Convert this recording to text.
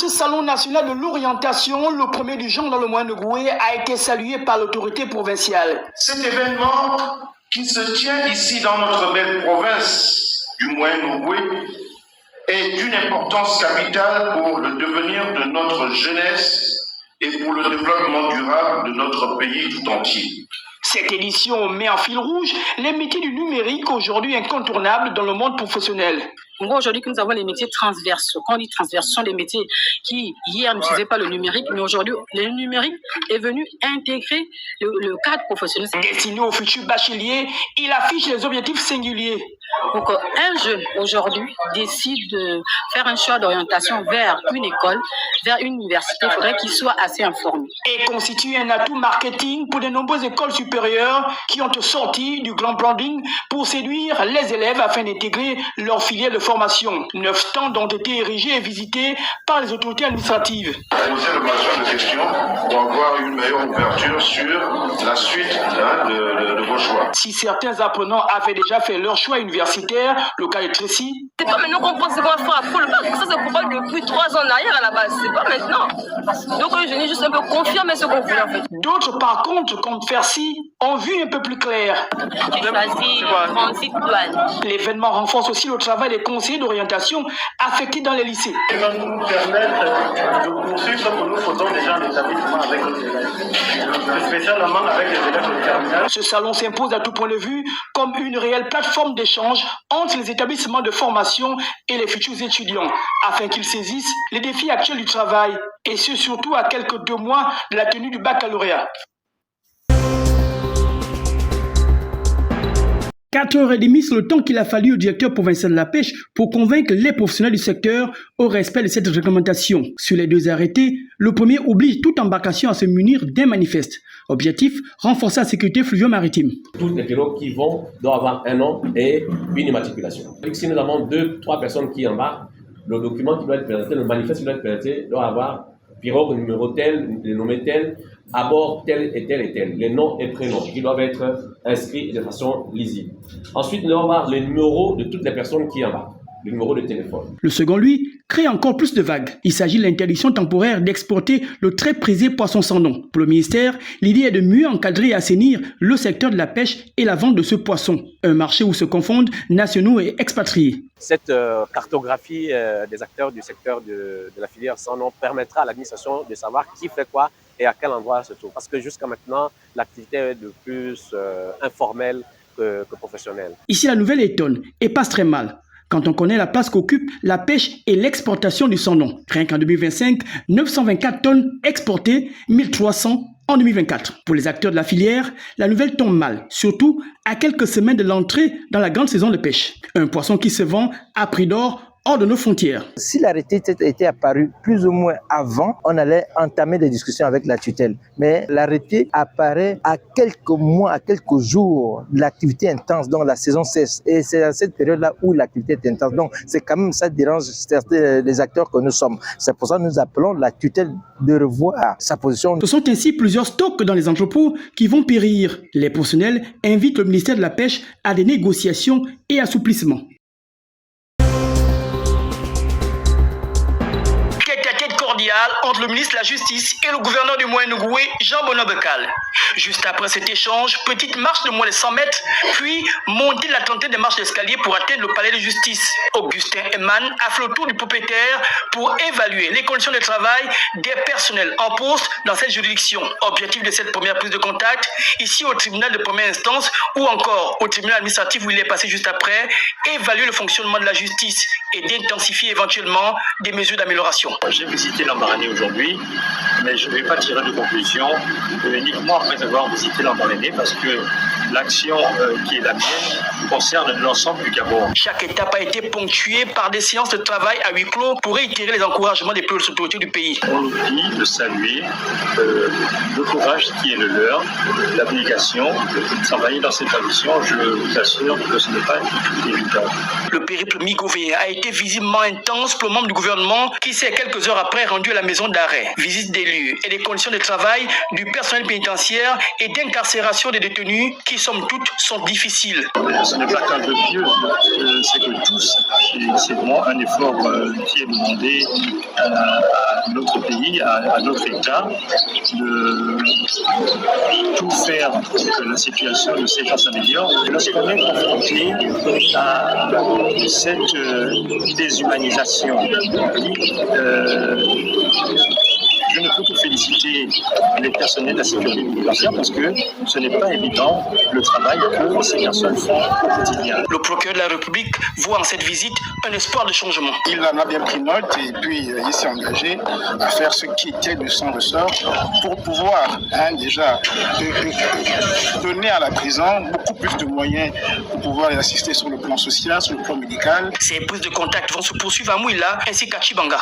ce salon national de l'orientation, le premier du genre dans le Moyen-Nogoué, a été salué par l'autorité provinciale. Cet événement qui se tient ici dans notre belle province du Moyen-Nogoué est d'une importance capitale pour le devenir de notre jeunesse et pour le développement durable de notre pays tout entier. Cette édition met en fil rouge les métiers du numérique, aujourd'hui incontournables dans le monde professionnel. Aujourd'hui, nous avons les métiers transversaux. Quand on dit transversaux, ce sont des métiers qui, hier, n'utilisaient pas le numérique, mais aujourd'hui, le numérique est venu intégrer le cadre professionnel. Destiné aux futurs bacheliers, il affiche les objectifs singuliers. Pour qu'un jeune, aujourd'hui, décide de faire un choix d'orientation vers une école, vers une université, il faudrait qu'il soit assez informé. Et constitue un atout marketing pour de nombreuses écoles supérieures qui ont sorti du grand branding pour séduire les élèves afin d'intégrer leur filière de formation. 9 stands ont été érigés et visités par les autorités administratives. Poser le maximum de questions pour avoir une meilleure ouverture sur la suite de vos choix. Si certains apprenants avaient déjà fait leur choix universitaire, le cas est Tracy. C'est pas maintenant qu'on pense qu'on va faire après le bac. Ça, c'est pourquoi depuis 3 ans en arrière à la base. C'est pas maintenant. Donc, je n'ai juste un peu confirmé ce qu'on voulait en fait. D'autres, par contre, comme Fercy, ont vu un peu plus clair. J'ai choisi transit douane. L'événement renforce aussi le travail des conseillers d'orientation affectés dans les lycées. Il va nous permettre de poursuivre ce que nous faisons déjà en établissement avec les élèves, spécialement avec les élèves de terminale. Ce salon s'impose à tout point de vue comme une réelle plateforme d'échange entre les établissements de formation et les futurs étudiants, afin qu'ils saisissent les défis actuels du travail, et ce surtout à quelques 2 mois de la tenue du baccalauréat. 4h30, c'est le temps qu'il a fallu au directeur provincial de la pêche pour convaincre les professionnels du secteur au respect de cette réglementation. Sur les 2 arrêtés, le premier oblige toute embarcation à se munir d'un manifeste. Objectif, renforcer la sécurité fluvio-maritime. Toutes les pirogues qui vont doivent avoir un nom et une immatriculation. Si nous avons 2-3 personnes qui embarquent, le document qui doit être présenté, le manifeste qui doit être présenté, doit avoir pirogue numéro tel, le nommé tel, à bord tel et tel et tel, les noms et prénoms qui doivent être inscrits de façon lisible. Ensuite, nous devons avoir les numéros de toutes les personnes qui embarquent, le numéro de téléphone. Le second, lui, crée encore plus de vagues. Il s'agit de l'interdiction temporaire d'exporter le très prisé poisson sans nom. Pour le ministère, l'idée est de mieux encadrer et assainir le secteur de la pêche et la vente de ce poisson. Un marché où se confondent nationaux et expatriés. Cette cartographie des acteurs du secteur de la filière sans nom permettra à l'administration de savoir qui fait quoi et à quel endroit se trouve. Parce que jusqu'à maintenant, l'activité est de plus informelle que professionnelle. Ici, la nouvelle étonne et passe très mal, quand on connaît la place qu'occupe la pêche et l'exportation du sans-nom. Rien qu'en 2025, 924 tonnes exportées, 1300 en 2024. Pour les acteurs de la filière, la nouvelle tombe mal, surtout à quelques semaines de l'entrée dans la grande saison de pêche. Un poisson qui se vend à prix d'or hors de nos frontières. Si l'arrêté était apparu plus ou moins avant, on allait entamer des discussions avec la tutelle. Mais l'arrêté apparaît à quelques mois, à quelques jours de l'activité intense, donc la saison cesse. Et c'est à cette période-là où l'activité est intense. Donc c'est quand même ça dérange certains des acteurs que nous sommes. C'est pour ça que nous appelons la tutelle de revoir sa position. Ce sont ainsi plusieurs stocks dans les entrepôts qui vont périr. Les professionnels invitent le ministère de la Pêche à des négociations et assouplissements. Entre le ministre de la Justice et le gouverneur du Moyen-Nogoué, Jean-Benoît Becal. Juste après cet échange, petite marche de moins de 100 mètres, puis monter la trentaine de marches d'escalier pour atteindre le palais de justice. Augustin Eman a fait le tour du propriétaire pour évaluer les conditions de travail des personnels en poste dans cette juridiction. Objectif de cette première prise de contact, ici au tribunal de première instance ou encore au tribunal administratif où il est passé juste après, évaluer le fonctionnement de la justice et d'intensifier éventuellement des mesures d'amélioration. J'ai visité l'Embarrané aujourd'hui, mais je ne vais pas tirer de conclusion uniquement après avoir visité l'Embarrané parce que l'action qui est la mienne concerne l'ensemble du Gabon. Chaque étape a été ponctuée par des séances de travail à huis clos pour réitérer les encouragements des plus hautes autorités du pays. On oublie de saluer le courage qui est le leur, l'abnégation, de travailler dans cette ambition. Je vous assure que ce n'est pas évident. Le périple migovéen a été visiblement intense pour le membre du gouvernement qui s'est quelques heures après rendu à la maison d'arrêt. Visite des lieux et des conditions de travail du personnel pénitentiaire et d'incarcération des détenus qui somme toute sont difficiles. Ce n'est pas qu'un vœu pieux, c'est que tous, c'est vraiment un effort qui est demandé à notre pays, à notre État, de tout faire pour que la situation de ces gens s'améliore. Lorsqu'on est confronté à cette déshumanisation, je ne peux que féliciter les personnels de la sécurité pénitentiaire parce que ce n'est pas évident le travail que ces personnes font au quotidien. Le procureur de la République voit en cette visite un espoir de changement. Il en a bien pris note et puis il s'est engagé à faire ce qui était de son ressort pour pouvoir déjà donner à la prison beaucoup plus de moyens pour pouvoir les assister sur le plan social, sur le plan médical. Ces prises de contact vont se poursuivre à Mouila ainsi qu'à Chibanga.